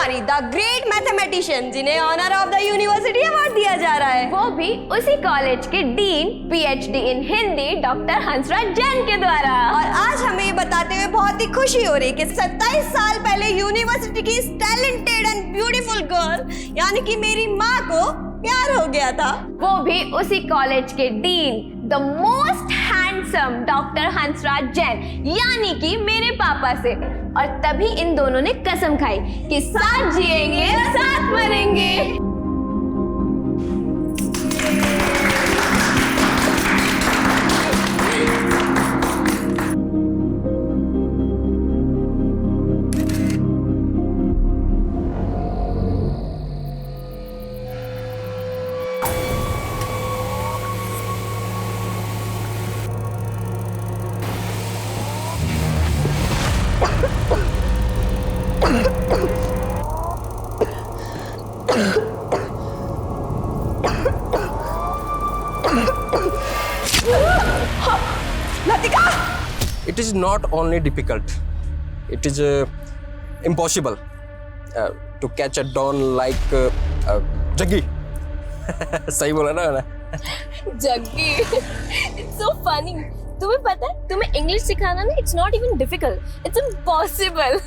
Rajkumari, the great mathematician, जिन्हें honour of the university award दिया जा रहा है, वो भी उसी कॉलेज के dean PhD in Hindi doctor Hansraj Jain के द्वारा। और आज हमें ये बताते हुए बहुत ही खुशी हो रही है कि 27 साल पहले यूनिवर्सिटी की टैलेंटेड एंड ब्यूटीफुल गर्ल यानी कि मेरी माँ को प्यार हो गया था, वो भी उसी कॉलेज के dean the most handsome doctor Hansraj Jain यानी कि मेरे पापा से। और तभी इन दोनों ने कसम खाई कि साथ जिएंगे साथ मरेंगे। Latika! It is not only difficult, it is impossible to catch a don like Jaggi. सही बोला ना मैंने? Jaggi, it's so funny. तुम्हें पता है, तुम्हें इंग्लिश सिखाना ना it's not even difficult, it's impossible.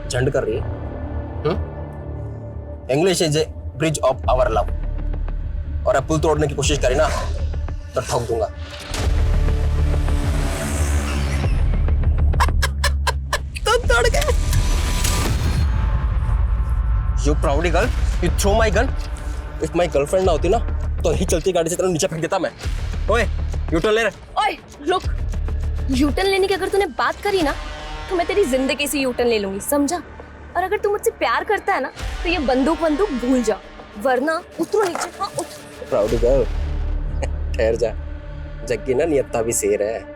झंड कर रही है? English is a bridge of our love. और अब पुल तोड़ने की कोशिश करी ना तो ठोक दूंगा। तो तोड़ गए। You proud girl, you throw my gun. If my girlfriend ना होती ना तो ही चलती गाड़ी से तेरे नीचे फेंक देता मैं। ओए, यूटर्न ले रहे। ओए, रुक। यूटर्न लेने की अगर तूने बात करी ना तो मैं तेरी जिंदगी से यूटर्न ले लूंगी, समझा? और अगर तू मुझसे प्यार करता है ना तो ये बंदूक भूल जा, वरना उतरो नीचे। हाँ, उतर। प्राउड गर्ल, ठहर जा। जग्गी ना नियत्ता भी शेर है।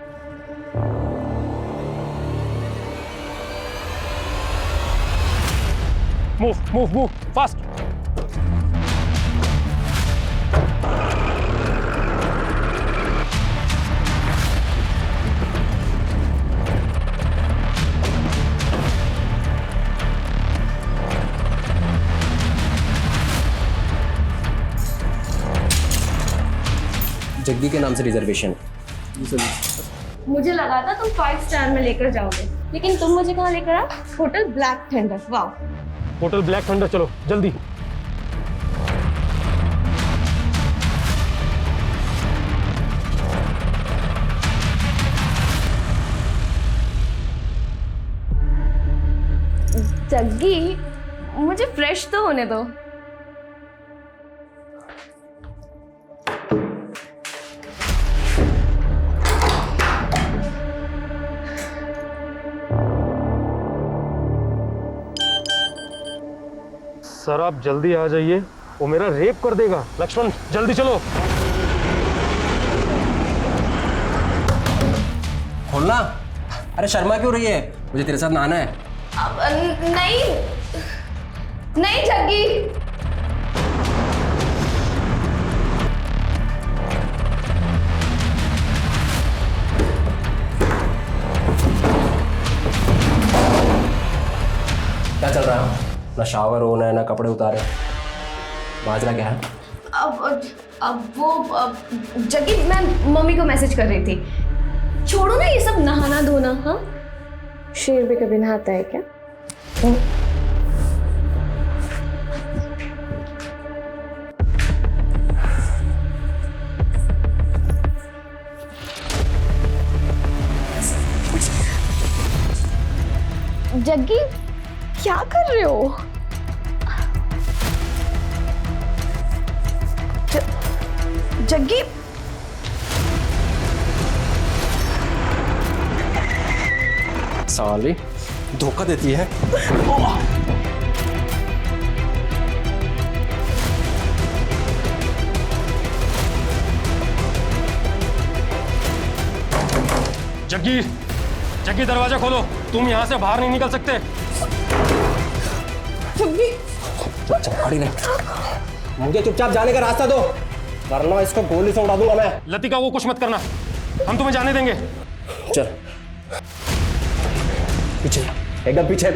Move, fast. जग्गी के नाम से रिजर्वेशन। मुझे लगा था तुम 5 स्टार में लेकर जाओगे, लेकिन तुम मुझे कहाँ लेकर आ? Hotel Black Thunder. वाह, होटल ब्लैक थंडर, चलो जल्दी। जग्गी, मुझे फ्रेश तो होने दो। सर आप जल्दी आ जाइए, वो मेरा रेप कर देगा। लक्ष्मण जल्दी चलो। खोलना। अरे शर्मा क्यों रही है? मुझे तेरे साथ नहाना है। नहीं जग्गी। क्या चल रहा है? ना शावर होना है ना कपड़े उतारे। माजरा क्या है? जग्गी, मैं मम्मी को मैसेज कर रही थी। छोड़ो ना ये सब नहाना धोना। हाँ, शेर भी कभी नहाता है क्या? जग्गी, क्या कर रहे हो? जग्गी, साली धोखा देती है। जग्गी, जग्गी दरवाजा खोलो, तुम यहाँ से बाहर नहीं निकल सकते। खड़ी रह। मुझे चुपचाप जाने का रास्ता दो, वरना इसको गोली से उड़ा दूंगा मैं। लतिका को कुछ मत करना, हम तुम्हें जाने देंगे। चल पीछे। एकदम पीछे,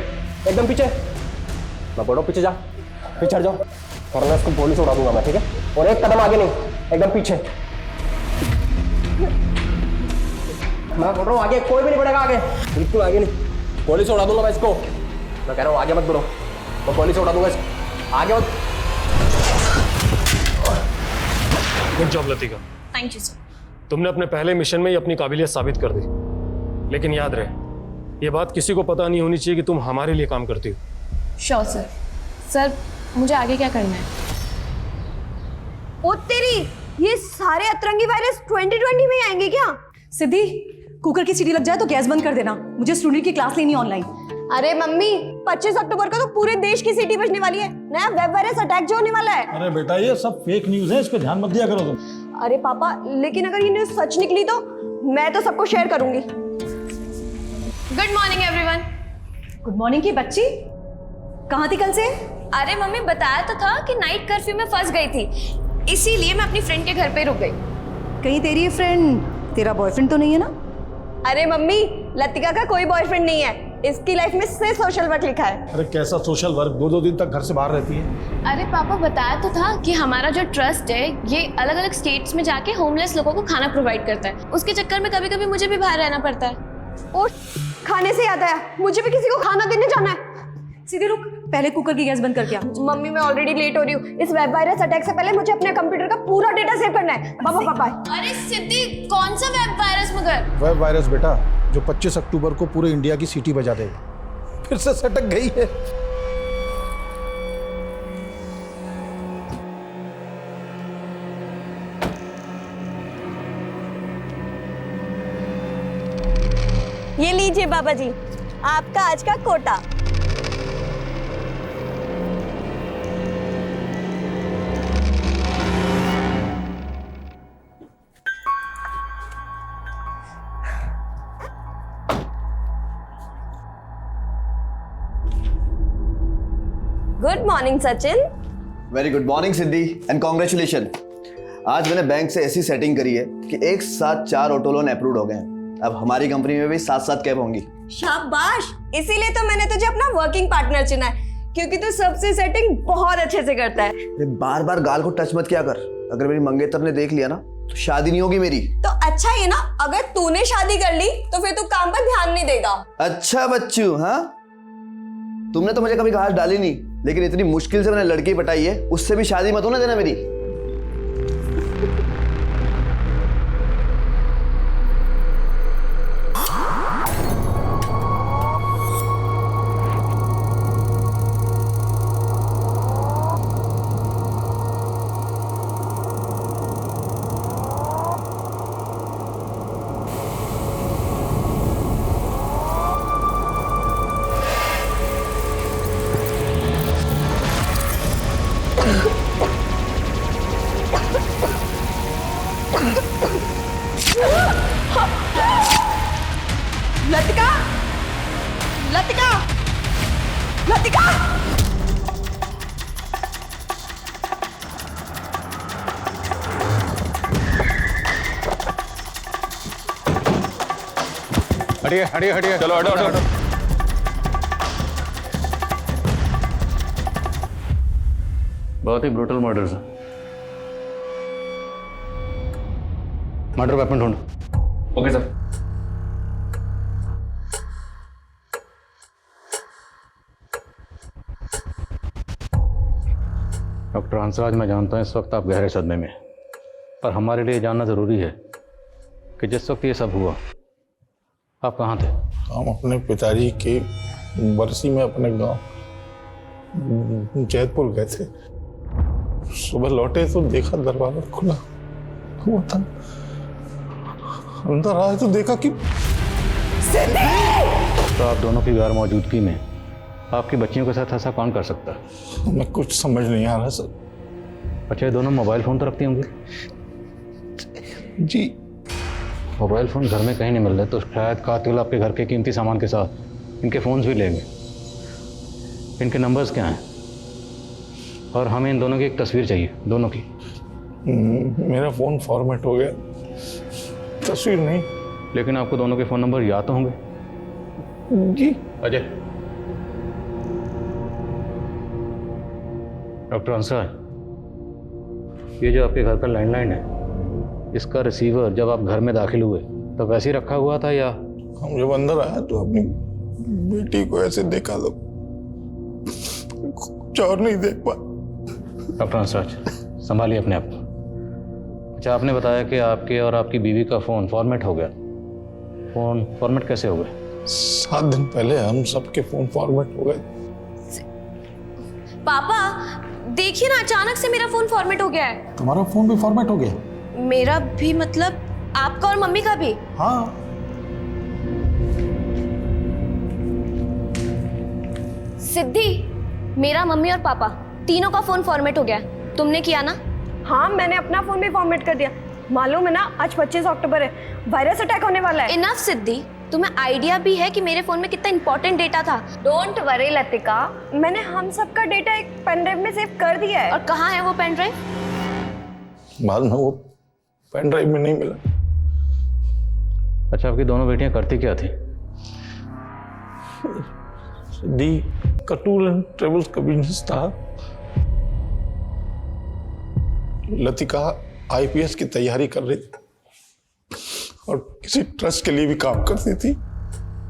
एकदम पीछे। मैं बोल रहा हूँ पीछे जा, पीछे हट जाओ, वरना इसको गोली से उड़ा दूंगा मैं, ठीक है? और एक कदम आगे नहीं, एकदम पीछे। मैं बोल रहा हूँ आगे कोई भी नहीं बढ़ेगा, आगे बिल्कुल आगे नहीं, गोली से उड़ा दूंगा मैं इसको। मैं कह रहा हूँ आगे मत बढ़ो, मैं गोली से उड़ा दूंगा इसको, आगे मत। Good job Latika, thank you sir. तुमने अपने पहले मिशन में ही अपनी काबिलियत साबित कर दी। लेकिन याद रहे, ये बात किसी को पता नहीं होनी चाहिए कि तुम हमारे लिए काम करती हो। Sure sir. सर मुझे आगे क्या करना है? ओ तेरी, ये सारे अतरंगी वायरस 2020 में ही आएंगे क्या? सिद्धि, कुकर की सीटी लग जाए तो गैस बंद कर देना, मुझे स्टूडेंट की क्लास लेनी ऑनलाइन। अरे मम्मी, 25 अक्टूबर को तो पूरे देश की सीटी बजने वाली है, नया वेब वायरस अटैक जो होने वाला है। अरे बेटा ये सब फेक न्यूज है, इस पे ध्यान मत दिया करो तुम। अरे पापा, लेकिन अगर ये न्यूज़ सच निकली तो मैं तो सबको शेयर करूंगी। Good morning everyone. Good morning की बच्ची, कहाँ थी कल से? अरे मम्मी, बताया तो था कि नाइट कर्फ्यू में फंस गई थी, इसीलिए मैं अपनी फ्रेंड के घर पे रुक गई। कहीं तेरी फ्रेंड तेरा बॉयफ्रेंड तो नहीं है ना? अरे मम्मी, लतिका का कोई बॉयफ्रेंड नहीं है, इसकी लाइफ में सिर्फ सोशल वर्क लिखा है। अरे कैसा सोशल वर्क, 2-2 दिन तक घर से बाहर रहती है। अरे पापा, बताया तो था कि हमारा जो ट्रस्ट है ये अलग अलग स्टेट्स में जाके होमलेस लोगों को खाना प्रोवाइड करता है। उसके चक्कर में कभी कभी मुझे भी बाहर रहना पड़ता है। और खाने से याद आया, मुझे भी किसी को खाना देने जाना है। सीधे रुक, पहले कुकर की गैस बंद करके आ। मम्मी, मैं ऑलरेडी लेट हो रही हूँ, इस वेब वायरस अटैक से पहले मुझे अपने कंप्यूटर का पूरा डेटा सेव करना है। पापा पापा। अरे सिद्धि, कौन सा वेब वायरस मगर? वेब वायरस बेटा, जो 25 अक्टूबर को पूरे इंडिया की सीटी बजा देगा। फिर से सटक गई है। ये लीजिए बाबा जी, आपका आज का quota. Good morning Sachin. Very good morning Siddhi and congratulation. आज मैंने बैंक से ऐसी सेटिंग करी है कि एक साथ 4 ऑटो लोन अप्रूव हो गए हैं। अब हमारी कंपनी में भी 7-7 कैब होंगी। शाबाश, इसीलिए तो मैंने तुझे अपना वर्किंग पार्टनर चुना है, क्योंकि तू सबसे सेटिंग बहुत अच्छे से करता है। ये बार बार गाल को टच मत किया कर, अगर मेरी मंगेतर ने देख लिया ना तो शादी नहीं होगी मेरी। तो अच्छा ये ना, अगर तूने शादी कर ली तो फिर तू काम पर ध्यान नहीं देगा। अच्छा बच्चू, हाँ तुमने तो मुझे कभी घास डाली नहीं, लेकिन इतनी मुश्किल से मैंने लड़की पटाई है, उससे भी शादी मत होने देना मेरी। लतिका, लतिका, लतिका। हटिए हटिए हटिए, चलो हटो हटो। बहुत ही ब्रूटल मर्डर है। मर्डर वेपन ढूंढ। Okay sir. डॉक्टर हंसराज, मैं जानता हूँ इस वक्त आप गहरे सदमे में, पर हमारे लिए जानना ज़रूरी है कि जिस वक्त ये सब हुआ आप कहाँ थे? हम अपने पिताजी की बरसी में अपने गांव जैतपुर गए थे। सुबह लौटे तो देखा दरवाजा खुला हुआ था। अंदर आए तो देखा कि तो आप दोनों की गैर मौजूदगी में आपकी बच्चियों के साथ ऐसा कौन कर सकता है? हमें कुछ समझ नहीं आ रहा सर। अच्छा, ये दोनों मोबाइल फ़ोन तो रखती होंगी? जी। मोबाइल फ़ोन घर में कहीं नहीं मिल रहे, तो शायद कातिल आपके घर के कीमती सामान के साथ इनके फ़ोन्स भी लेंगे। इनके नंबर्स क्या हैं? और हमें इन दोनों की एक तस्वीर चाहिए, दोनों की। मेरा फ़ोन फॉर्मेट हो गया, तस्वीर नहीं। लेकिन आपको दोनों के फ़ोन नंबर याद तो होंगे? जी। अजय, डॉक्टर हंसराज, ये जो आपके घर का लैंडलाइन है, इसका रिसीवर जब आप घर में दाखिल हुए तो वैसे ही रखा हुआ था या? हम जब अंदर आए तो अपनी बेटी को ऐसे देखा तो कुछ और नहीं देख पा। डॉक्टर हंसराज, संभालिए अपने आप को। अच्छा, आपने बताया कि आपके और आपकी बीवी का फ़ोन फॉर्मेट हो गया। फ़ोन फॉर्मेट कैसे हो गया? 7 दिन पहले हम सबके फोन फॉर्मेट हो गए। पापा देखिए ना, अचानक से मेरा फोन फॉर्मेट हो गया है। तुम्हारा फोन भी फॉर्मेट हो गया? मेरा भी मतलब आपका और मम्मी का भी? हाँ। सिद्धि, मेरा, मम्मी और पापा तीनों का फोन फॉर्मेट हो गया है। तुमने किया ना? हाँ, मैंने अपना फोन भी फॉर्मेट कर दिया। मालूम है ना, आज 25 अक्टूबर है, वायरस अटैक होने वाला है। इनफ सिद्धि, तुम्हें आइडिया भी है कि मेरे फोन में कितना इंपॉर्टेंट डेटा था। डोंट वरी लतिका, मैंने हम सबका डेटा एक पेन ड्राइव में सेव कर दिया है। और कहाँ है वो पेन ड्राइव? बाद में वो पेन ड्राइव में नहीं मिला। अच्छा, आपकी दोनों बेटियां करती क्या थी? दी का टूर एंड ट्रेवल्स का बिजनेस था। लतिका आईपीएस की तैयारी कर रही थी और किसी ट्रस्ट के लिए भी काम करती थी।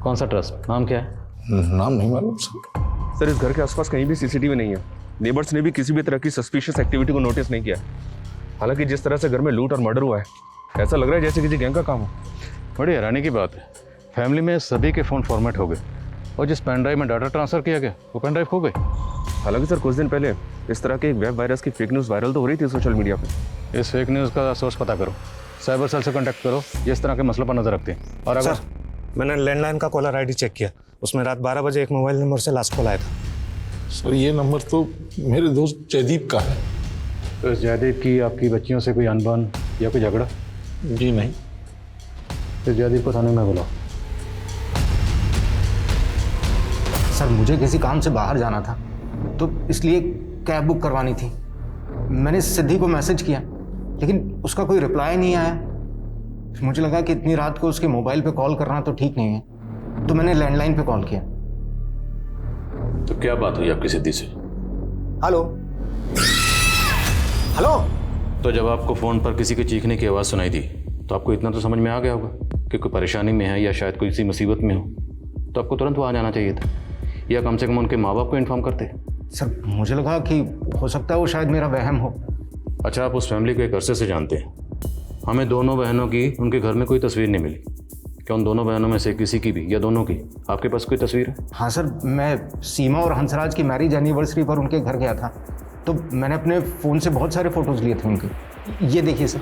कौन सा ट्रस्ट? नाम क्या है? नाम नहीं मालूम सर। सर, इस घर के आसपास कहीं भी सीसीटीवी नहीं है। नेबर्स ने भी किसी भी तरह की सस्पिशियस एक्टिविटी को नोटिस नहीं किया। हालांकि जिस तरह से घर में लूट और मर्डर हुआ है, ऐसा लग रहा है जैसे किसी गैंग का काम हो। बड़ी हैरानी की बात है, फैमिली में सभी के फ़ोन फॉर्मेट हो गए और जिस पेन ड्राइव में डाटा ट्रांसफ़र किया गया वो पेन ड्राइव खो गई। हालांकि सर, कुछ दिन पहले इस तरह के एक वेब वायरस की फेक न्यूज़ वायरल तो हो रही थी सोशल मीडिया पे। इस फेक न्यूज़ का सोर्स पता करो, साइबर सेल से कांटेक्ट करो, जिस तरह के मसलों पर नजर रखते हैं। और अगर मैंने लैंडलाइन का कॉलर आईडी चेक किया, उसमें रात 12 बजे एक मोबाइल नंबर से लास्ट कॉल आया था। सर, ये नंबर तो मेरे दोस्त जयदीप का है। तो इस जयदीप की आपकी बच्चियों से कोई अनबन या कोई झगड़ा? जी नहीं। इस जयदीप को थाने में बुलाओ। सर, मुझे किसी काम से बाहर जाना था तो इसलिए कैब बुक करवानी थी। मैंने सिद्धि को मैसेज किया लेकिन उसका कोई रिप्लाई नहीं आया। मुझे लगा कि इतनी रात को उसके मोबाइल पे कॉल करना तो ठीक नहीं है, तो मैंने लैंडलाइन पे कॉल किया। तो क्या बात हुई आपकी सिद्धि से? Hello hello. तो जब आपको फ़ोन पर किसी के चीखने की आवाज़ सुनाई दी तो आपको इतना तो समझ में आ गया होगा कि कोई परेशानी में है या शायद कोई किसी मुसीबत में हो, तो आपको तुरंत वहाँ जाना चाहिए था या कम से कम उनके माँ बाप को इन्फॉर्म करते। सर, मुझे लगा कि हो सकता है वो शायद मेरा वहम हो। अच्छा, आप उस फैमिली को एक अरसे से जानते हैं। हमें दोनों बहनों की उनके घर में कोई तस्वीर नहीं मिली। क्या उन दोनों बहनों में से किसी की भी या दोनों की आपके पास कोई तस्वीर है? हाँ सर, मैं सीमा और हंसराज की मैरिज एनिवर्सरी पर उनके घर गया था तो मैंने अपने फ़ोन से बहुत सारे फ़ोटोज़ लिए थे उनके। ये देखिए सर।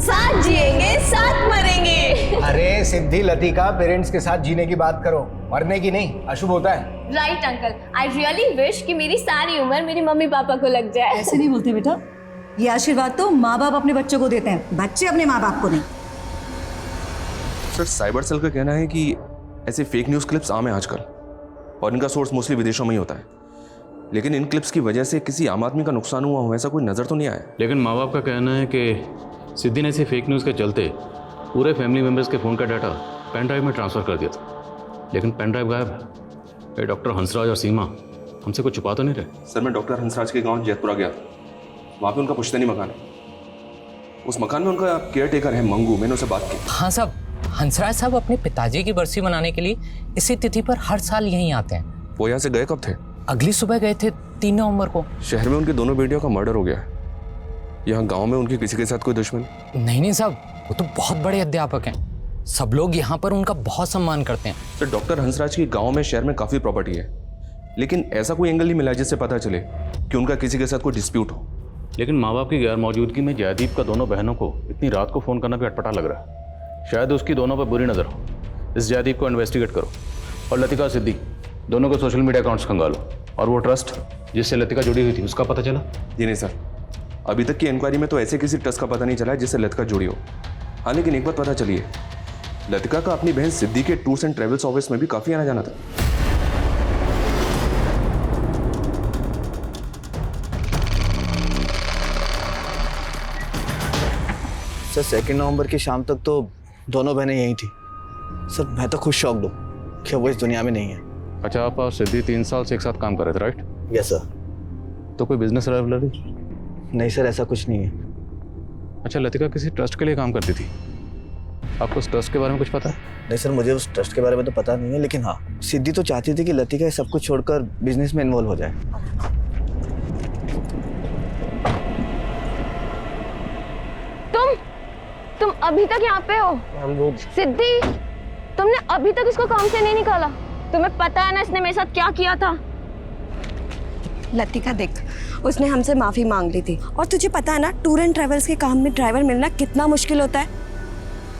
साथ जिएंगे, साथ मरेंगे। अरे सिद्धि, लतिका, पेरेंट्स के साथ जीने की बात करो, मरने की नहीं, अशुभ होता है। Right uncle, I really wish कि मेरी सारी उम्र मेरी मम्मी पापा को लग जाए। ऐसे नहीं बोलते बेटा, ये आशीर्वाद तो माँ बाप अपने बच्चों को देते हैं, बच्चे अपने माँ बाप को नहीं। सर, साइबर सेल का कहना है कि ऐसे फेक न्यूज़ क्लिप्स आम है आजकल और इनका सोर्स मोस्टली विदेशों में ही होता है। लेकिन इन क्लिप्स की वजह से किसी आम आदमी का नुकसान हुआ हो ऐसा कोई नज़र तो नहीं आया। लेकिन माँ बाप का कहना है कि सिद्धि ने ऐसे फेक न्यूज़ के चलते पूरे फैमिली मेम्बर्स के फ़ोन का डाटा पेन ड्राइव में ट्रांसफ़र कर दिया था, लेकिन पेन ड्राइव गायब है। ये डॉक्टर हंसराज और सीमा हमसे कुछ छुपा तो नहीं रहे? सर, मैं डॉक्टर हंसराज के गांव जैतपुरा गया था। वहाँ पे उनका पुश्तैनी मकान है। उस मकान में उनका केयर टेकर है मंगू। मैंने उससे बात की। हाँ साहब, हंसराज साहब अपने पिताजी की बरसी मनाने के लिए इसी तिथि पर हर साल यहीं आते हैं। वो यहाँ से गए कब थे? अगली सुबह गए थे 3 नवंबर को। शहर में उनकी दोनों बेटियों का मर्डर हो गया है। यहाँ गांव में उनके किसी के साथ कोई दुश्मन? नहीं साहब, वो तो बहुत बड़े अध्यापक हैं, सब लोग यहाँ पर उनका बहुत सम्मान करते हैं। सर, डॉक्टर हंसराज की गांव में शहर में काफ़ी प्रॉपर्टी है, लेकिन ऐसा कोई एंगल नहीं मिला जिससे पता चले कि उनका किसी के साथ कोई डिस्प्यूट हो। लेकिन माँ बाप की गैर मौजूदगी में जयदीप का दोनों बहनों को इतनी रात को फ़ोन करना भी अटपटा लग रहा है। शायद उसकी दोनों पर बुरी नज़र हो। इस जयदीप को इन्वेस्टिगेट करो और लतिका सिद्धि दोनों को सोशल मीडिया अकाउंट्स खंगालो। और वो ट्रस्ट जिससे लतिका जुड़ी हुई थी उसका पता चला? जी नहीं सर, अभी तक की इंक्वायरी में तो ऐसे किसी ट्रस्ट का पता नहीं चला है जिससे लतिका जुड़ी हो। हाँ, लेकिन एक बात पता चली है, लतिका का अपनी बहन सिद्धि के टूर्स एंड ट्रेवल्स ऑफिस में भी काफ़ी आना जाना था। सर, 2 नवंबर की शाम तक तो दोनों बहनें यहीं थी। सर, मैं तो खुद शॉक्ड हूँ। कि वो इस दुनिया में नहीं है। अच्छा, आप और सिद्धि 3 साल से एक साथ काम कर रहे थे, राइट? Yes sir. तो कोई बिजनेस राइवलरी? नहीं सर, ऐसा कुछ नहीं है। अच्छा, लतिका किसी ट्रस्ट के लिए काम करती थी, आपको उस ट्रस्ट के बारे में कुछ पता है? नहीं सर, मुझे उस ट्रस्ट के बारे में तो पता नहीं है, लेकिन हाँ, सिद्धि तो चाहती थी कि लतिका सब कुछ छोड़कर बिजनेस में इन्वॉल्व हो जाए। तुम अभी तक यहाँ पे हो? सिद्धि, तुमने अभी तक इसको काम से नहीं निकाला? तुम्हें पता है ना इसने मेरे साथ क्या किया था? लतिका देख, उसने हमसे माफी मांग ली थी, और तुझे पता है ना टूर एंड ट्रेवल्स के काम में ड्राइवर मिलना कितना मुश्किल होता है,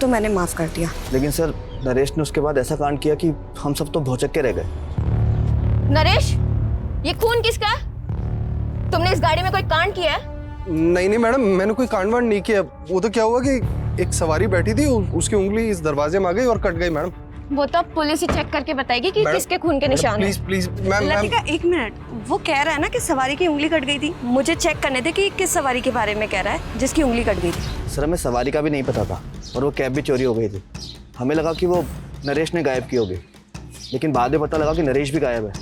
तो मैंने माफ कर दिया। लेकिन सर, नरेश ने उसके बाद ऐसा कांड किया कि हम सब तो भौचक के रह गए। नरेश, ये खून किसका है? तुमने इस गाड़ी में कोई कांड किया है? नहीं मैडम, मैंने कोई कांड वांड नहीं किया। वो तो क्या हुआ कि एक सवारी बैठी थी, उसकी उंगली इस दरवाजे में आ गई और कट गई मैडम। वो तो अब पुलिस ही चेक करके बताएगी कि किसके खून के निशान हैं। Please ma'am. लतिका एक मिनट, वो कह रहा है ना कि सवारी की उंगली कट गई थी। मुझे चेक करने दे कि किस सवारी के बारे में कह रहा है जिसकी उंगली कट गई थी। सर, हमें सवारी का भी नहीं पता था, और वो कैब भी चोरी हो गई थी। हमें लगा कि वो नरेश ने गायब की होगी, लेकिन बाद में पता लगा कि नरेश भी गायब है।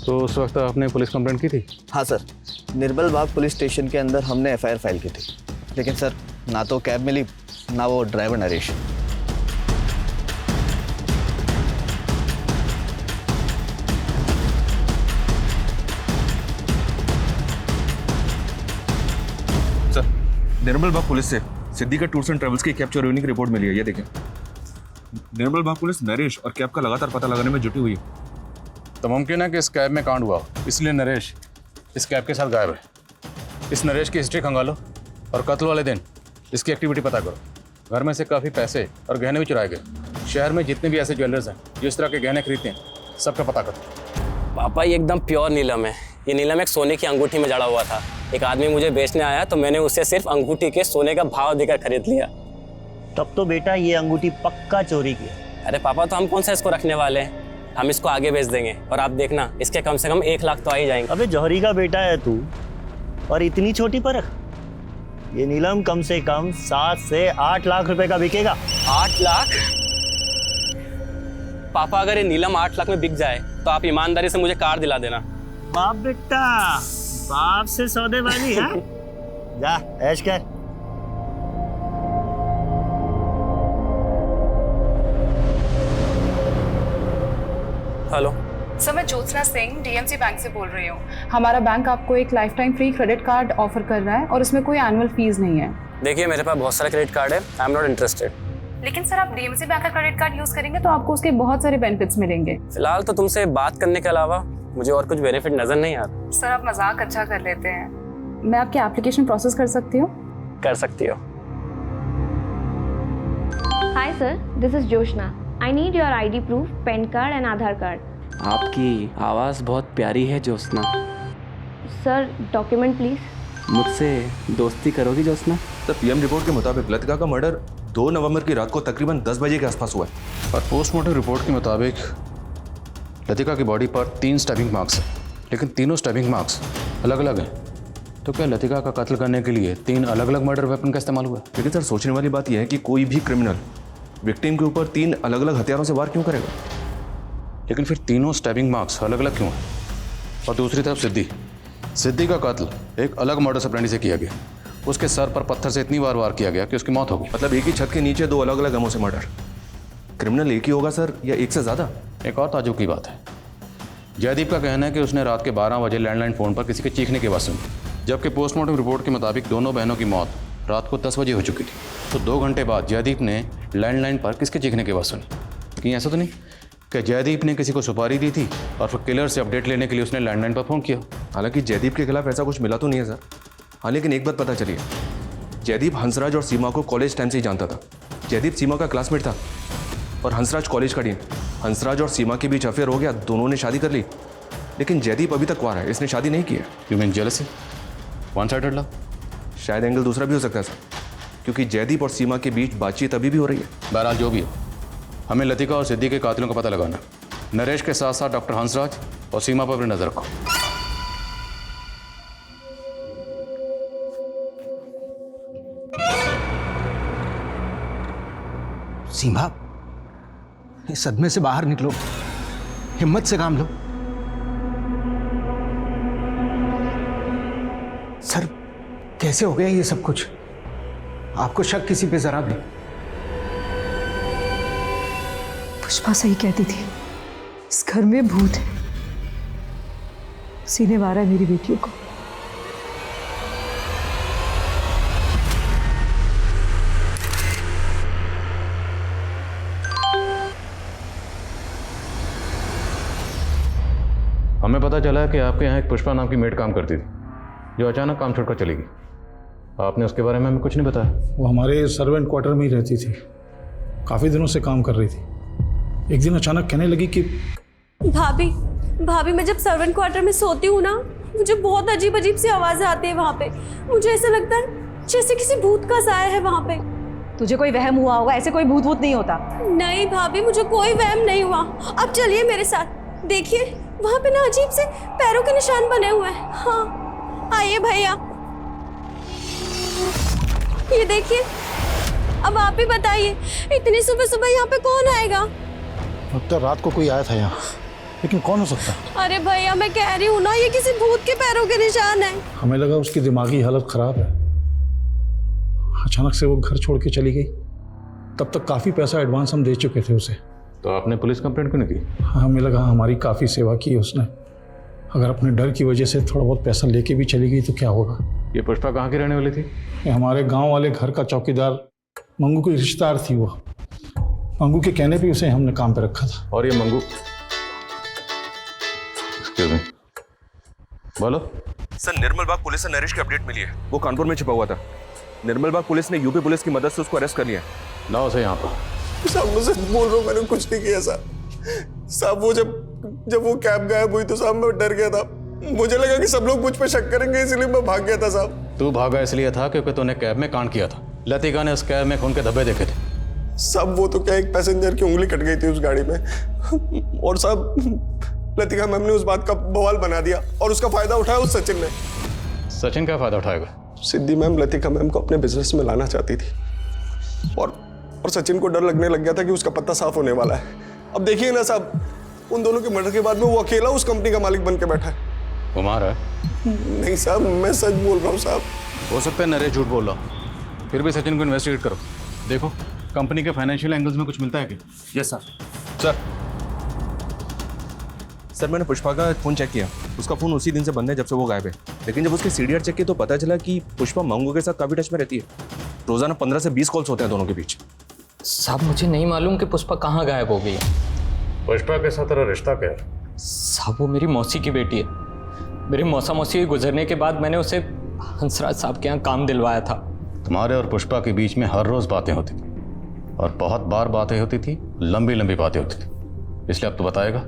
तो उस वक्त आपने पुलिस कंप्लेंट की थी? हाँ सर, निर्बल बाग पुलिस स्टेशन के अंदर हमने FIR फाइल की थी, लेकिन सर ना तो कैब मिली ना वो ड्राइवर नरेश। सर, निर्मल बाग पुलिस से सिद्धि का टूर्स एंड ट्रेवल्स की कैब चोरी होने की रिपोर्ट मिली है, ये देखें। निर्मल बाग पुलिस नरेश और कैब का लगातार पता लगाने में जुटी हुई है। तो मुमकिन है कि इस कैब में कांड हुआ, इसलिए नरेश इस कैब के साथ गायब है। इस नरेश की हिस्ट्री खंगालो और कत्ल वाले दिन इसकी एक्टिविटी पता करो। घर में से काफ़ी पैसे और गहने भी चुराए गए। शहर में जितने भी ऐसे ज्वेलर्स हैं जो इस तरह के गहने खरीदते हैं, सबका पता करो। पापा, ये एकदम प्योर नीलम है। ये नीलम एक सोने की अंगूठी में जड़ा हुआ था। एक आदमी मुझे बेचने आया तो मैंने उससे सिर्फ अंगूठी के सोने का भाव देकर खरीद लिया। तब तो बेटा ये अंगूठी पक्का चोरी की है। अरे पापा, तो हम कौन सा इसको रखने वाले हैं? हम इसको आगे बेच देंगे और आप देखना इसके कम से कम 1 लाख तो आ ही जाएंगे। अबे जौहरी का बेटा है तू, और इतनी छोटी परख। ये नीलम कम से कम 7 से 8 लाख रुपए का बिकेगा। 8 लाख? पापा, अगर ये नीलम 8 लाख में बिक जाए तो आप ईमानदारी से मुझे कार दिला देना। बाप बेटा, बाप से सौदेबाजी है। जा ऐश कर। हेलो सर, मैं ज्योत्सना सिंह DMC बैंक से बोल रही हूँ। हमारा बैंक आपको एक life time free credit card offer कर रहा है और इसमें कोई एनुअल फीस नहीं है। देखिए, मेरे पास बहुत सारे क्रेडिट कार्ड है, आई एम नॉट इंटरेस्टेड। लेकिन सर, आप DMC बैंक का क्रेडिट कार्ड यूज करेंगे तो आपको उसके बहुत सारे बेनिफिट्स मिलेंगे। फिलहाल तो तुमसे बात करने के अलावा मुझे और कुछ बेनिफिट नजर नहीं आ रहा। सर, आप मजाक अच्छा कर लेते हैं। मैं आपकी एप्लीकेशन प्रोसेस कर सकती हूँ? कर सकती हो। Hi sir, this is Joshna. I need your ID proof, pan card and Aadhaar card. आपकी आवाज़ बहुत प्यारी है ज्योत्सना। Sir, document please. मुझसे दोस्ती करोगी ज्योत्सना? तो PM रिपोर्ट के मुताबिक लतिका का मर्डर 2 नवंबर की रात को तकरीबन 10 बजे के आसपास हुआ है। और पोस्टमार्टम रिपोर्ट के मुताबिक लतिका की बॉडी पर 3 स्टैबिंग मार्क्स हैं, लेकिन तीनों स्टैबिंग मार्क्स अलग अलग हैं। तो क्या लतिका का कत्ल करने के लिए 3 अलग अलग मर्डर वेपन का इस्तेमाल हुआ? लेकिन सर, सोचने वाली बात यह है कि कोई भी क्रिमिनल विक्टिम के ऊपर 3 अलग अलग हथियारों से वार क्यों करेगा? लेकिन फिर तीनों स्टैबिंग मार्क्स अलग अलग क्यों हैं? और दूसरी तरफ सिद्धि का कत्ल एक अलग मर्डर ऑपरेंडी से किया गया। उसके सर पर पत्थर से इतनी बार वार किया गया कि उसकी मौत हो गई। मतलब एक ही छत के नीचे 2 अलग अलग गमों से मर्डर। क्रिमिनल एक ही होगा सर, या एक से ज़्यादा? एक और ताज्जुब की बात है, जयदीप का कहना है कि उसने रात के 12 बजे लैंडलाइन फ़ोन पर किसी के चीखने की आवाज़ सुनी, जबकि पोस्टमार्टम रिपोर्ट के मुताबिक दोनों बहनों की मौत रात को 10 बजे हो चुकी थी। तो 2 घंटे बाद जयदीप ने लैंडलाइन पर किसके चीखने की आवाज़ सुनी? कहीं ऐसा तो नहीं कि जयदीप ने किसी को सुपारी दी थी और फिर किलर से अपडेट लेने के लिए उसने लैंडलाइन पर फ़ोन किया? हालांकि जयदीप के खिलाफ ऐसा कुछ मिला तो नहीं है सर। हाँ, लेकिन एक बात पता चली है, जयदीप हंसराज और सीमा को कॉलेज टाइम से ही जानता था। जयदीप सीमा का क्लासमेट था और हंसराज कॉलेज का डीन। हंसराज और सीमा के बीच अफेयर हो गया, दोनों ने शादी कर ली, लेकिन जयदीप अभी तक कुंवारा है, इसने शादी नहीं की है। You mean jealousy? One sided love? शायद एंगल दूसरा भी हो सकता है सर, क्योंकि जयदीप और सीमा के बीच बातचीत अभी भी हो रही है। बहरहाल जो भी हो, हमें लतिका और सिद्धि के कातिलों का पता लगाना। नरेश के साथ साथ डॉक्टर हंसराज और सीमा पर भी नजर रखो। सीमा, इस सदमे से बाहर निकलो, हिम्मत से काम लो। सर कैसे हो गया ये सब कुछ? आपको शक किसी पे जरा भी? पुष्पा सही कहती थी, इस घर में भूत है, सीने मारा है मेरी बेटियों को। हमें पता चला है कि आपके यहाँ एक पुष्पा नाम की मेड काम करती थी, जो अचानक काम छोड़कर चली गई। आपने उसके बारे में हमें कुछ नहीं बताया। वो हमारे सर्वेंट क्वार्टर में ही रहती थी, काफ़ी दिनों से काम कर रही थी। एक दिन अचानक कहने लगी कि भाभी मैं जब सर्वेंट क्वार्टर में सोती हूँ ना, मुझे बहुत अजीब अजीब सी आवाज़ें आती है वहाँ पे। मुझे ऐसा लगता है जैसे किसी भूत का साया है वहाँ पे। तुझे कोई वहम हुआ होगा, ऐसे कोई भूत वूत नहीं होता। नहीं भाभी, मुझे कोई वहम नहीं हुआ। अब चलिए मेरे साथ, देखिए वहाँ पे ना अजीब से पैरों के निशान बने हुए हैं। हाँ आइए भैया, ये देखिए। अब आप ही बताइए, इतनी सुबह सुबह यहाँ पे कौन आएगा? अब तो रात को कोई आया था यहाँ, लेकिन कौन हो सकता? अरे भैया मैं कह रही हूँ ना, ये किसी भूत के पैरों के निशान है। हमें लगा उसकी दिमागी हालत खराब है, अचानक से वो घर छोड़ के चली गई। तब तक काफ़ी पैसा एडवांस हम दे चुके थे उसे। तो आपने पुलिस कंप्लेंट क्यों नहीं की? हमें लगा हमारी काफ़ी सेवा की उसने, अगर अपने डर की वजह से थोड़ा बहुत पैसा लेके भी चली गई तो क्या होगा। ये पुष्पा कहाँ की रहने वाली थी? ये हमारे गांव वाले घर का चौकीदार मंगू की रिश्तेदार थी। वो मंगू के कहने पे उसे हमने काम पे रखा था। और ये मंगू, एक्सक्यूज मी, बोलो। सर निर्मल बाग पुलिस से नरेश की अपडेट मिली है, वो कानपुर में छिपा हुआ था। निर्मल बाग पुलिस ने यूपी पुलिस की मदद से उसको अरेस्ट कर लिया। लाओ उसे यहाँ पर। साहब मुझे बोल रहा हूँ, मैंने कुछ नहीं किया साहब। वो जब वो कैब गायब हुई तो साहब मैं डर गया था। मुझे लगा कि सब लोग मुझ पे शक करेंगे, इसलिए मैं भाग गया था साहब। तू भागा इसलिए था क्योंकि तूने कैब में कांड किया था। लतिका ने उस कैब में खून के धब्बे देखे थे। साहब वो तो क्या, एक पैसेंजर की उंगली कट गई थी उस गाड़ी में, और साहब लतिका मैम ने उस बात का बवाल बना दिया और उसका फायदा उठाया उस सचिन ने। सचिन क्या फायदा उठाएगा? सिद्धि मैम लतिका मैम को अपने बिजनेस में लाना चाहती थी, और सचिन को डर लगने लग गया था कि उसका पत्ता साफ होने वाला है। अब देखिए ना साहब, उन दोनों के मर्डर के बाद में वो अकेला उस कंपनी का मालिक बन के बैठा है। कुमार है? नहीं साहब, मैं सच बोल रहा हूँ साहब। हो सकता है नरेश झूठ बोल रहा, फिर भी सचिन को इन्वेस्टिगेट करो। देखो कंपनी के फाइनेंशियल एंगल्स में कुछ मिलता है क्या? Yes sir. सर मैंने पुष्पा का फ़ोन चेक किया, उसका फ़ोन उसी दिन से बंद है जब से वो गायब है। लेकिन जब उसके सीडीआर चेक किया तो पता चला कि पुष्पा मंगू के साथ काफ़ी टच में रहती है। रोज़ाना 15 से 20 कॉल्स होते हैं दोनों के बीच। साहब मुझे नहीं मालूम कि पुष्पा कहाँ गायब हो गई है। पुष्पा के साथ तेरा रिश्ता क्या है? साहब वो मेरी मौसी की बेटी है। मेरी मौसी के गुजरने के बाद मैंने उसे हंसराज साहब के यहाँ काम दिलवाया था। तुम्हारे और पुष्पा के बीच में हर रोज़ बातें होती थी, और बहुत बार बातें होती थी, लंबी लंबी बातें होती थी। इसलिए अब तो बताएगा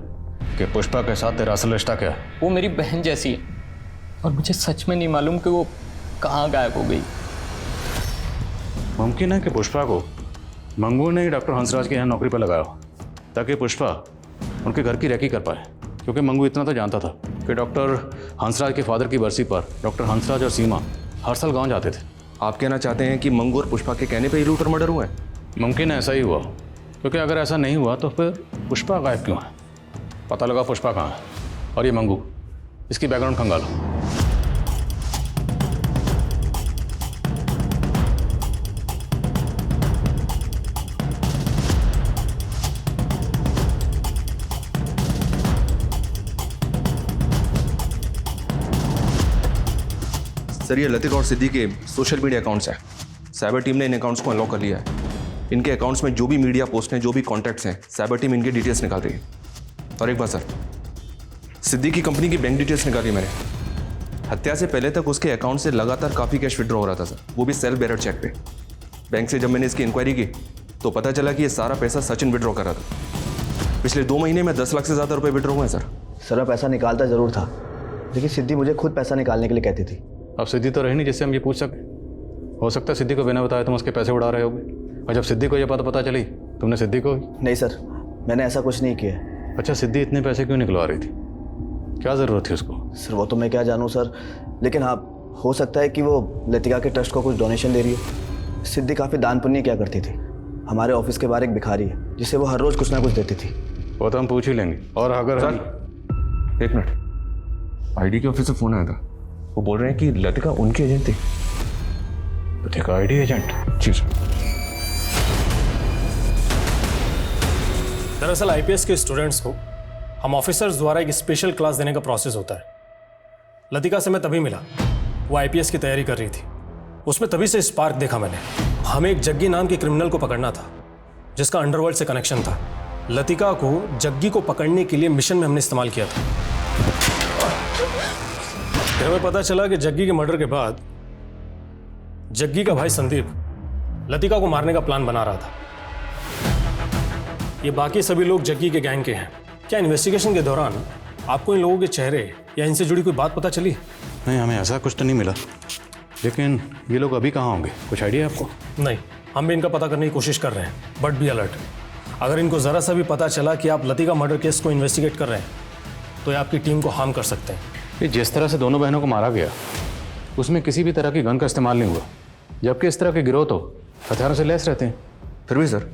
कि पुष्पा के साथ तेरा असल रिश्ता क्या है? वो मेरी बहन जैसी है, और मुझे सच में नहीं मालूम कि वो कहाँ गायब हो गई। मुमकिन है कि पुष्पा को मंगू ने डॉक्टर हंसराज के यहाँ नौकरी पर लगाया हो, ताकि पुष्पा उनके घर की रेकी कर पाए। क्योंकि मंगू इतना तो जानता था कि डॉक्टर हंसराज के फादर की बरसी पर डॉक्टर हंसराज और सीमा हर साल गाँव जाते थे। आप कहना चाहते हैं कि मंगू और पुष्पा के कहने पर ही लूट और मर्डर हुआ है? मुमकिन है ऐसा ही हुआ, क्योंकि अगर ऐसा नहीं हुआ तो फिर पुष्पा गायब क्यों है? पता लगा पुष्पा कहाँ है। और ये मंगू, इसकी बैकग्राउंड खंगालो। सर ये लतिका और सिद्धि के सोशल मीडिया अकाउंट्स हैं। साइबर टीम ने इन अकाउंट्स को अनलॉक कर लिया है। इनके अकाउंट्स में जो भी मीडिया पोस्ट हैं, जो भी कॉन्टैक्ट्स हैं, साइबर टीम इनकी डिटेल्स निकाल रही है। और एक बात सर, सिद्धि की कंपनी की बैंक डिटेल्स निकाली मैंने। हत्या से पहले तक उसके अकाउंट से लगातार काफ़ी कैश विड्रॉ हो रहा था सर, वो भी सेल्फ बेरर चेक पे। बैंक से जब मैंने इसकी इंक्वायरी की तो पता चला कि ये सारा पैसा सचिन विड्रॉ कर रहा था। पिछले 2 महीने में 10 लाख से ज़्यादा रुपए विड्रॉ हुए हैं सर। सर मैं पैसा निकालता ज़रूर था, लेकिन सिद्धि मुझे खुद पैसा निकालने के लिए कहती थी। अब सिद्धि तो रही नहीं जिससे हम ये पूछ सकें। हो सकता है सिद्धि को बिना बताए तुम उसके पैसे उड़ा रहे होगे, और जब सिद्धि को ये बात पता चली तुमने सिद्धि को। नहीं सर, मैंने ऐसा कुछ नहीं किया। अच्छा, सिद्धि इतने पैसे क्यों निकलवा रही थी? क्या ज़रूरत थी उसको? सर वो तो मैं क्या जानूँ सर, लेकिन हाँ हो सकता है कि वो लतिका के ट्रस्ट को कुछ डोनेशन दे रही हो। सिद्धि काफ़ी दान पुण्य क्या करती थी। हमारे ऑफिस के बाहर एक भिखारी है जिसे वो हर रोज कुछ ना कुछ देती थी। वो तो हम पूछ ही लेंगे। और अगर सर, एक मिनट, आईडी के ऑफिस से फोन आया था। वो बोल रहे हैं कि लतिका उनकी एजेंट थी। Latika ID agent? जी सर। दरअसल आईपीएस के स्टूडेंट्स को हम ऑफिसर्स द्वारा एक स्पेशल क्लास देने का प्रोसेस होता है। लतिका से मैं तभी मिला, वो आईपीएस की तैयारी कर रही थी। उसमें तभी से स्पार्क देखा मैंने। हमें एक जग्गी नाम के क्रिमिनल को पकड़ना था जिसका अंडरवर्ल्ड से कनेक्शन था। लतिका को जग्गी को पकड़ने के लिए मिशन में हमने इस्तेमाल किया था। फिर हमें पता चला कि जग्गी के मर्डर के बाद जग्गी का भाई संदीप लतिका को मारने का प्लान बना रहा था। ये बाकी सभी लोग जग्गी के गैंग के हैं। क्या इन्वेस्टिगेशन के दौरान आपको इन लोगों के चेहरे या इनसे जुड़ी कोई बात पता चली? नहीं, हमें ऐसा कुछ तो नहीं मिला। लेकिन ये लोग अभी कहाँ होंगे, कुछ आइडिया है आपको? नहीं, हम भी इनका पता करने की कोशिश कर रहे हैं, बट बी अलर्ट। अगर इनको ज़रा सा भी पता चला कि आप लतिका मर्डर केस को इन्वेस्टिगेट कर रहे हैं तो ये आपकी टीम को हार्म कर सकते हैं। ये जिस तरह से दोनों बहनों को मारा गया उसमें किसी भी तरह की गन का इस्तेमाल नहीं हुआ, जबकि इस तरह के गिरोह तो हथियारों से लैस रहते हैं। फिर भी सर,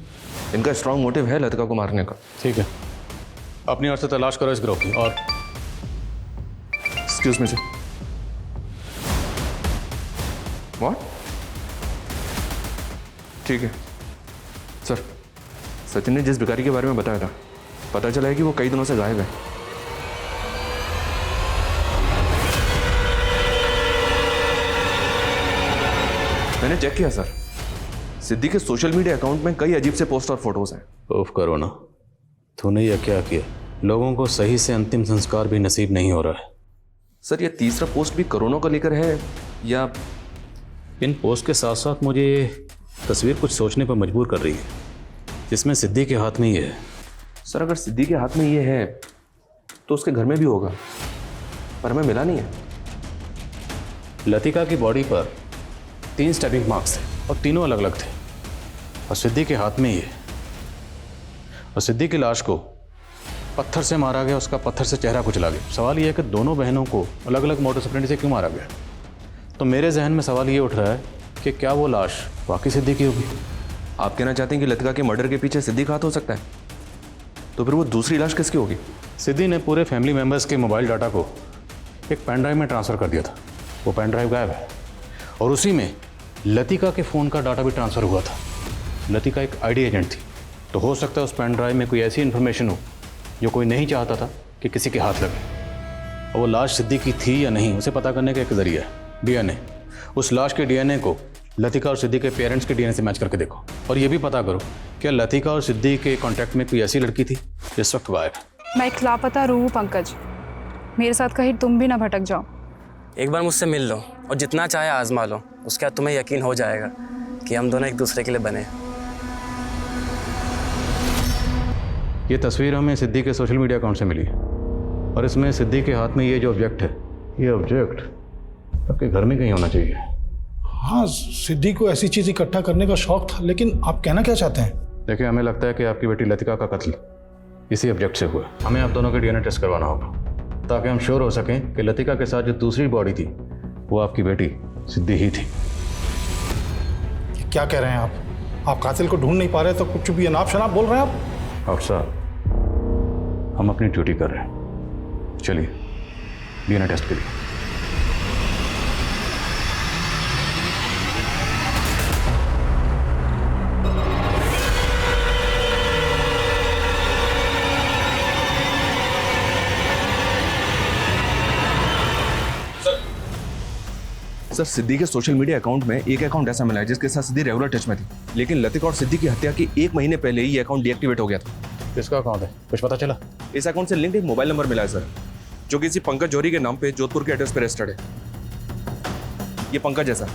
इनका स्ट्रांग मोटिव है लतिका को मारने का। ठीक है, अपनी ओर से तलाश करो इस गिरोह की। और एक्सक्यूज मी सर। व्हाट? ठीक है सर। सचिन ने जिस भिखारी के बारे में बताया था, पता चला है कि वो कई दिनों से गायब है। मैंने चेक किया सर, सिद्धि के सोशल मीडिया अकाउंट में कई अजीब से पोस्ट और फोटोज हैं। ऑफ करो ना, तूने यह क्या किया? लोगों को सही से अंतिम संस्कार भी नसीब नहीं हो रहा है। सर, ये तीसरा पोस्ट भी कोरोना को लेकर है या? इन पोस्ट के साथ साथ मुझे ये तस्वीर कुछ सोचने पर मजबूर कर रही है, जिसमें सिद्धि के हाथ में ये है। सर, अगर सिद्धि के हाथ में ये है तो उसके घर में भी होगा, पर हमें मिला नहीं है। लतिका की बॉडी पर 3 स्टैबिंग मार्क्स थे और तीनों अलग अलग थे, और सिद्धि के हाथ में ये। और सिद्धि की लाश को पत्थर से मारा गया, उसका पत्थर से चेहरा कुचला गया। सवाल ये है कि दोनों बहनों को अलग अलग मोटो ऑपरेंडी से क्यों मारा गया? तो मेरे जहन में सवाल ये उठ रहा है कि क्या वो लाश वाकई सिद्धि की होगी? आप कहना चाहते हैं कि लतिका के मर्डर के पीछे सिद्धि का हाथ हो सकता है? तो फिर वो दूसरी लाश किसकी होगी? सिद्धि ने पूरे फैमिली मेम्बर्स के मोबाइल डाटा को एक पेन ड्राइव में ट्रांसफ़र कर दिया था। वो पेन ड्राइव गायब है और उसी में लतिका के फ़ोन का डाटा भी ट्रांसफ़र हुआ था। लतिका एक आईडी एजेंट थी, तो हो सकता है उस पेन ड्राइव में कोई ऐसी इन्फॉर्मेशन हो जो कोई नहीं चाहता था कि किसी के हाथ लगे। और वो लाश सिद्धि की थी या नहीं, उसे पता करने का एक जरिया है डीएनए। उस लाश के डीएनए को लतिका और सिद्धि के पेरेंट्स के डीएनए से मैच करके देखो, और ये भी पता करो क्या लतिका और सिद्धि के कांटेक्ट में कोई ऐसी लड़की थी जिस वक्त गायब है। मैं एक लापता रूह हूँ पंकज, मेरे साथ कहीं तुम भी ना भटक जाओ। एक बार मुझसे मिल लो और जितना चाहे आजमा लो, उसके बाद तुम्हें यकीन हो जाएगा कि हम दोनों एक दूसरे के लिए बने। ये तस्वीर हमें सिद्धि के सोशल मीडिया अकाउंट से मिली है, और इसमें सिद्धि के हाथ में ये जो ऑब्जेक्ट है, ये ऑब्जेक्ट आपके घर में कहीं होना चाहिए। हाँ, सिद्धि को ऐसी चीज इकट्ठा करने का शौक था, लेकिन आप कहना क्या चाहते हैं? देखिए, हमें लगता है कि आपकी बेटी लतिका का कत्ल इसी ऑब्जेक्ट से हुआ। हमें आप दोनों के डीएनए टेस्ट करवाना होगा ताकि हम श्योर हो सकें कि लतिका के साथ जो दूसरी बॉडी थी वो आपकी बेटी सिद्धि ही थी। क्या कह रहे हैं आप कातिल को ढूंढ नहीं पा रहे तो कुछ भी अनाप शनाप बोल रहे हैं आप? और साहब, हम अपनी ड्यूटी कर रहे हैं। चलिए डीएनए टेस्ट के लिए। सर, सिद्धि के सोशल मीडिया अकाउंट में एक अकाउंट ऐसा मिला है जिसके साथ सिद्धि रेगुलर टच में थी, लेकिन लतिका और सिद्धि की हत्या के 1 महीने पहले ही ये अकाउंट डीएक्टिवेट हो गया था। किसका अकाउंट है, कुछ पता चला? इस अकाउंट से लिंक्ड एक मोबाइल नंबर मिला है सर, जो किसी पंकज जौहरी के नाम पे जोधपुर के एड्रेस पे रजिस्टर्ड है। ये पंकज है सर,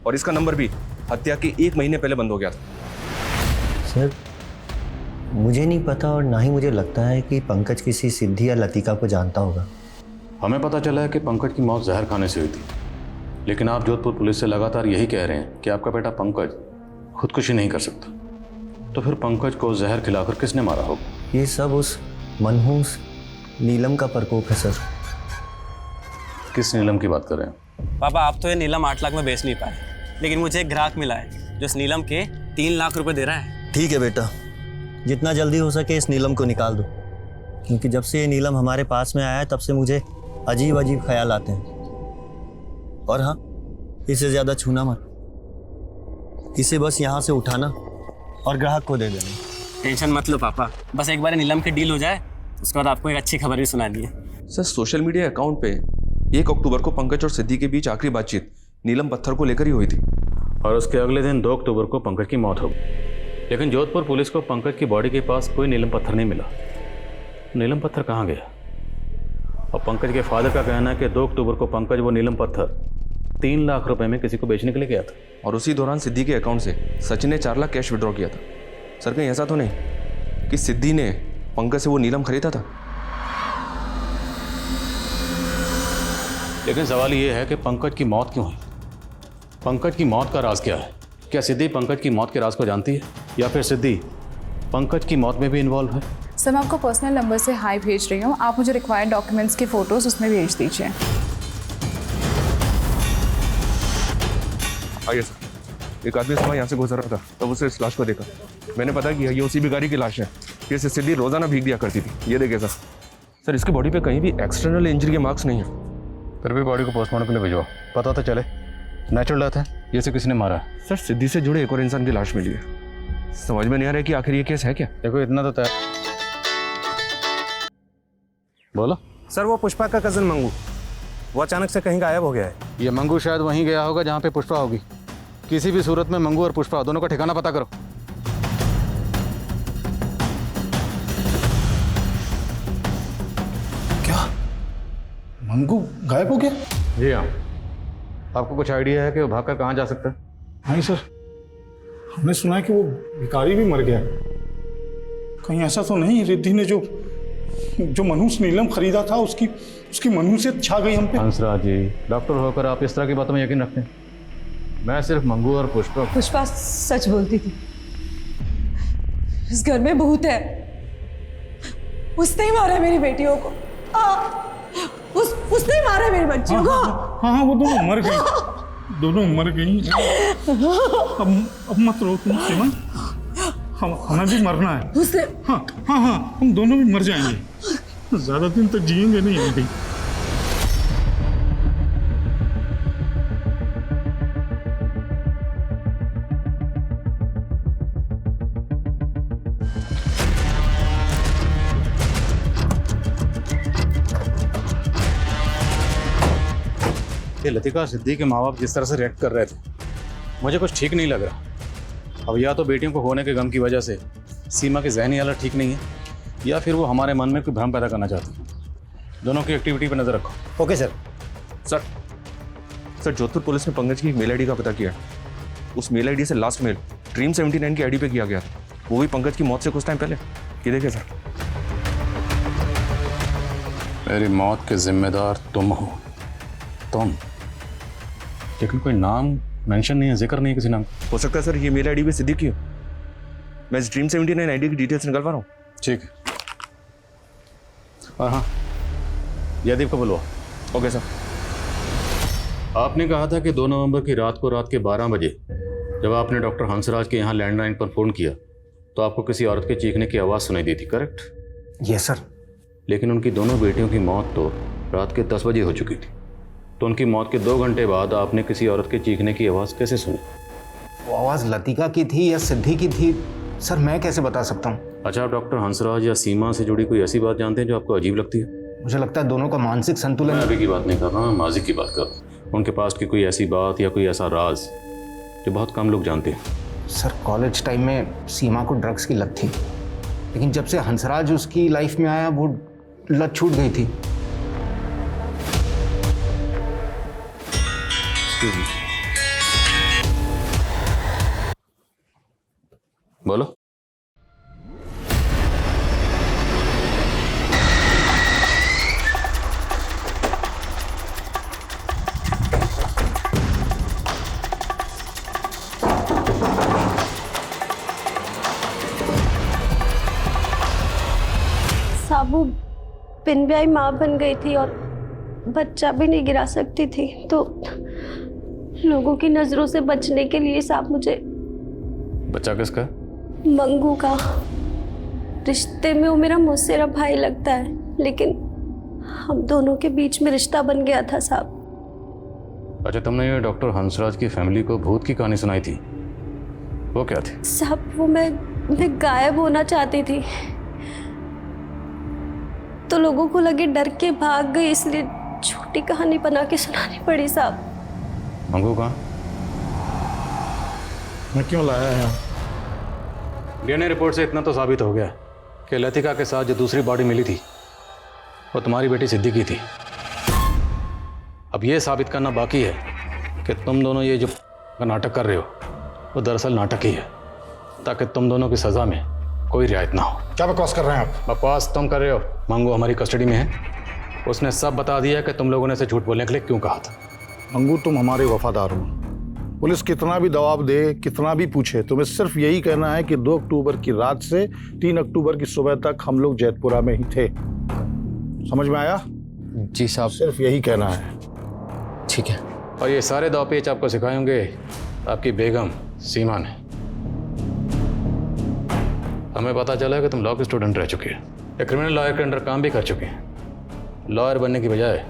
और इसका नंबर भी हत्या के 1 महीने पहले बंद हो गया था। सर, मुझे नहीं पता और ना ही मुझे लगता है कि पंकज किसी सिद्धि या लतिका को जानता होगा। हमें पता चला है कि पंकज की मौत जहर खाने से हुई थी, लेकिन आप जोधपुर पुलिस से लगातार यही कह रहे हैं कि आपका बेटा पंकज खुदकुशी नहीं कर सकता। तो फिर पंकज को जहर खिलाकर किसने मारा होगा? ये सब उस मनहूस नीलम का प्रकोप है सर। किस नीलम की बात कर रहे हैं? पापा, आप तो ये नीलम 8 लाख में बेच नहीं पाए, लेकिन मुझे एक ग्राहक मिला है जो इस नीलम के 3 लाख रुपए दे रहा है। ठीक है बेटा, जितना जल्दी हो सके इस नीलम को निकाल दो, क्योंकि जब से ये नीलम हमारे पास में आया है तब से मुझे अजीब अजीब ख्याल आते हैं। और हाँ, इसे ज़्यादा छूना मत, इसे बस यहाँ से उठाना और ग्राहक को दे देना। टेंशन मत लो पापा, बस एक बार नीलम की डील हो जाए, उसके बाद आपको एक अच्छी खबर भी सुनानी है। सर, सोशल मीडिया अकाउंट पे 1 अक्टूबर को पंकज और सिद्धि के बीच आखिरी बातचीत नीलम पत्थर को लेकर ही हुई थी। और उसके अगले दिन 2 अक्टूबर को पंकज की मौत हो गई। लेकिन जोधपुर पुलिस को पंकज की बॉडी के पास कोई नीलम पत्थर नहीं मिला। नीलम पत्थर कहाँ गया? और पंकज के फादर का कहना है कि 2 अक्टूबर को पंकज वो नीलम पत्थर 3 लाख रुपए में किसी को बेचने के लिए गया था। और उसी दौरान सिद्धि के अकाउंट से सचिन ने 4 लाख कैश विड्रॉ किया था। सर, कहीं ऐसा तो नहीं कि सिद्धि ने पंकज से वो नीलम खरीदा था? लेकिन सवाल ये है कि पंकज की मौत क्यों हुई? पंकज की मौत का राज क्या है? क्या सिद्धि पंकज की मौत के राज को जानती है, या फिर सिद्धि पंकज की मौत में भी इन्वॉल्व है? सर, मैं आपको पर्सनल नंबर से हाई भेज रही हूँ, आप मुझे रिक्वायर्ड डॉक्यूमेंट्स की फ़ोटोज़ उसमें भेज दीजिए। आइए सर। एक आदमी सुबह यहाँ से गुजर रहा था, तब उसे इस लाश को देखा। मैंने पता कि ये उसी भिखारी की लाश है जिसे सिद्धि रोजाना भीग दिया करती थी। ये देखिए सर। सर, इसकी बॉडी पे कहीं भी एक्सटर्नल इंजरी के मार्क्स नहीं है। फिर भी बॉडी को पोस्टमार्टम के लिए भिजवाओ, पता तो चले नेचुरल डेथ है या से किसी ने मारा है। सर, सिद्धि से जुड़े एक और इंसान की लाश मिली है। समझ में नहीं आ रहा है कि आखिर ये केस है क्या। देखो, इतना तो तय। बोलो सर, वो पुष्पा का कजन मंगू, वो अचानक से कहीं गायब हो गया है। ये मंगू शायद वहीं गया होगा जहाँ पे पुष्पा होगी। किसी भी सूरत में मंगू और पुष्पा दोनों का ठिकाना पता करो। क्या मंगू गायब हो गया? जी हाँ। आपको कुछ आइडिया है कि वो भागकर कहाँ जा सकता है? नहीं सर, हमने सुना है कि वो भिखारी भी मर गया। कहीं ऐसा तो नहीं रिद्धि ने जो मनुष्य नीलम खरीदा था उसकी मनुष्यत छा गई हम पे? हंसराज जी, डॉक्टर होकर आप इस तरह की बातों में यकीन रखते हैं? मैं सिर्फ मंगू और पुष्पा सच बोलती थी। इस घर में भूत है, उसने ही मारा है मेरी बेटियों को। उसने ही मारा है मेरी बच्चियों को। हाँ, वो दोनों मर गई, दोनों मर गई। अब मत रो तुम सीमा, हमें भी मरना है। हाँ, हम दोनों भी मर जाएंगे, ज्यादा दिन तक जिएंगे नहीं हम भी। ये लतिका सिद्धि के माँ बाप जिस तरह से रिएक्ट कर रहे थे, मुझे कुछ ठीक नहीं लग रहा। अब या तो बेटियों को होने के गम की वजह से सीमा की ज़हनी हालत ठीक नहीं है, या फिर वो हमारे मन में कोई भ्रम पैदा करना चाहती है। दोनों की एक्टिविटी पर नज़र रखो। Okay sir. Sir, Jodhpur police ने पंकज की एक मेल आईडी का पता किया। उस मेल आईडी से लास्ट मेल ड्रीम 79 की आईडी पे किया गया, वो भी पंकज की मौत से कुछ टाइम पहले। ये देखिए सर। मेरी मौत के जिम्मेदार तुम हो, तुम। लेकिन कोई नाम मेंशन नहीं है, जिक्र नहीं है किसी नाम। हो सकता है सर ये मेल आईडी भी सिद्धि की हो। मैं इस ड्रीम 79 आईडी की डिटेल्स निकलवा रहा हूँ। ठीक है। और हाँ, जयदीप को बुलवा। Okay sir. आपने कहा था कि 2 नवंबर की रात को रात के 12 बजे जब आपने डॉक्टर हंसराज के यहाँ लैंडलाइन पर फ़ोन किया तो आपको किसी औरत के चीखने की आवाज़ सुनाई दी थी, करेक्ट? Yes sir. लेकिन उनकी दोनों बेटियों की मौत तो रात के 10 बजे हो चुकी थी, तो उनकी मौत के 2 घंटे बाद आपने किसी औरत के चीखने की आवाज़ कैसे सुनी? वो आवाज़ लतिका की थी या सिद्धि की थी, सर मैं कैसे बता सकता हूँ? अच्छा, आप डॉक्टर हंसराज या सीमा से जुड़ी कोई ऐसी बात जानते हैं जो आपको अजीब लगती है? मुझे लगता है दोनों का मानसिक संतुलन। मैं अभी की बात नहीं कर रहा, माजी की बात कर रहा हूँ। उनके पास की कोई ऐसी बात या कोई ऐसा राज जो बहुत कम लोग जानते हैं। सर, कॉलेज टाइम में सीमा को ड्रग्स की लत थी, लेकिन जब से हंसराज उसकी लाइफ में आया वो लत छूट गई थी। बोलो। साबू बिन ब्याही माँ बन गई थी और बच्चा भी नहीं गिरा सकती थी, तो लोगों की नज़रों से बचने के लिए साहब मुझे बच्चा किसका? मंगू का। रिश्ते में वो मेरा मौसेरा भाई लगता है, लेकिन हम दोनों के बीच में रिश्ता बन गया था साहब। अच्छा, तुमने ये डॉक्टर हंसराज की फैमिली को भूत की कहानी सुनाई थी, वो क्या थी? साहब वो मैं गायब होना चाहती थी, तो लोगों को लगे डर के भाग गई, इसलिए छोटी कहानी बना के सुनानी पड़ी साहब। मंगू कहाँ? मैं क्यों लाया है? डीएनए रिपोर्ट से इतना तो साबित हो गया कि लतिका के साथ जो दूसरी बॉडी मिली थी वो तुम्हारी बेटी सिद्धि की थी। अब ये साबित करना बाकी है कि तुम दोनों ये जो नाटक कर रहे हो वो दरअसल नाटक ही है, ताकि तुम दोनों की सज़ा में कोई रियायत ना हो। क्या बकवास कर रहे हैं आप? बकवास तुम कर रहे हो। मंगू हमारी कस्टडी में है, उसने सब बता दिया कि तुम लोगों ने इसे झूठ बोलने के लिए क्यों कहा था। मंगू, तुम हमारे वफादार हो। पुलिस कितना भी दबाव दे, कितना भी पूछे, तुम्हें सिर्फ यही कहना है कि 2 अक्टूबर की रात से 3 अक्टूबर की सुबह तक हम लोग जैतपुरा में ही थे। समझ में आया? जी साहब। सिर्फ यही कहना है। ठीक है। और ये सारे दाव-पेच आपको सिखाएंगे आपकी बेगम सीमा ने। हमें पता चला है कि तुम लॉ के स्टूडेंट रह चुके हैं, एक क्रिमिनल लॉयर के अंडर काम भी कर चुके हैं। लॉयर बनने की बजाय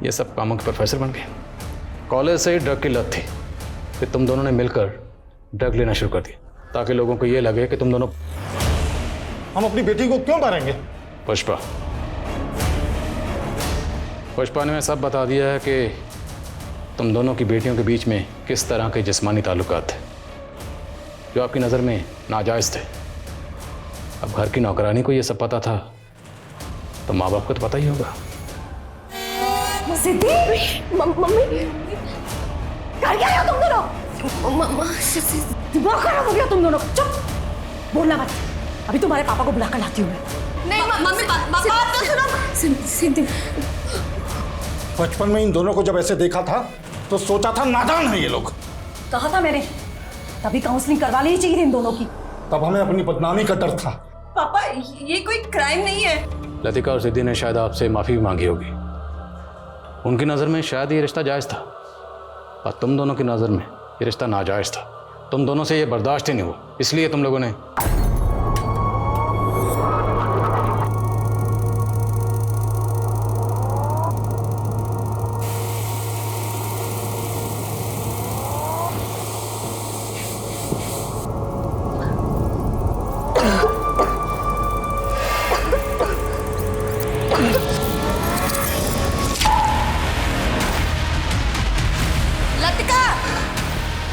ये सब कामों के प्रोफेसर बन गए। कॉलेज से ही ड्रग की लत थी, फिर तुम दोनों ने मिलकर ड्रग लेना शुरू कर दिया, ताकि लोगों को ये लगे कि तुम दोनों। हम अपनी बेटी को क्यों मारेंगे? पुष्पा ने सब बता दिया है कि तुम दोनों की बेटियों के बीच में किस तरह के जिस्मानी ताल्लुकात थे जो आपकी नज़र में नाजायज़ थे। अब घर की नौकरानी को ये सब पता था तो माँ बाप को तो पता ही होगा। सिद्धि, मम्मी, कर क्या रहे हो तुम दोनों? दिमाग खराब हो गया तुम दोनों। चुप, बोलना मत। अभी तुम्हारे पापा को बुला कर लाती हूँ मैं। नहीं मम्मी, बात तो सुनो। सिद्धि, बचपन में इन दोनों को जब ऐसे देखा था तो सोचा था नादान है ये लोग। कहा था मैंने, तभी काउंसलिंग करवा लेनी चाहिए थी इन दोनों की। तब हमें अपनी बदनामी का डर था। पापा, ये कोई क्राइम नहीं है। लतिका और सिद्धि ने शायद आपसे माफ़ी भी मांगी होगी। उनकी नज़र में शायद ये रिश्ता जायज़ था, और तुम दोनों की नज़र में ये रिश्ता नाजायज़ था। तुम दोनों से ये बर्दाश्त ही नहीं हुआ, इसलिए तुम लोगों ने।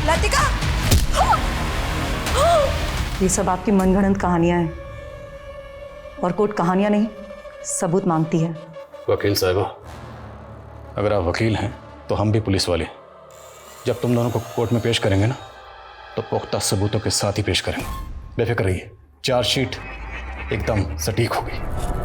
लतिका, ये सब आपकी मनगढ़ंत कहानियां हैं, और कोर्ट कहानियां नहीं सबूत मांगती है। वकील साहबा, अगर आप वकील हैं तो हम भी पुलिस वाले। जब तुम दोनों को कोर्ट में पेश करेंगे ना, तो पुख्ता सबूतों के साथ ही पेश करेंगे। बेफिक्र रहिए, चार्जशीट एकदम सटीक होगी।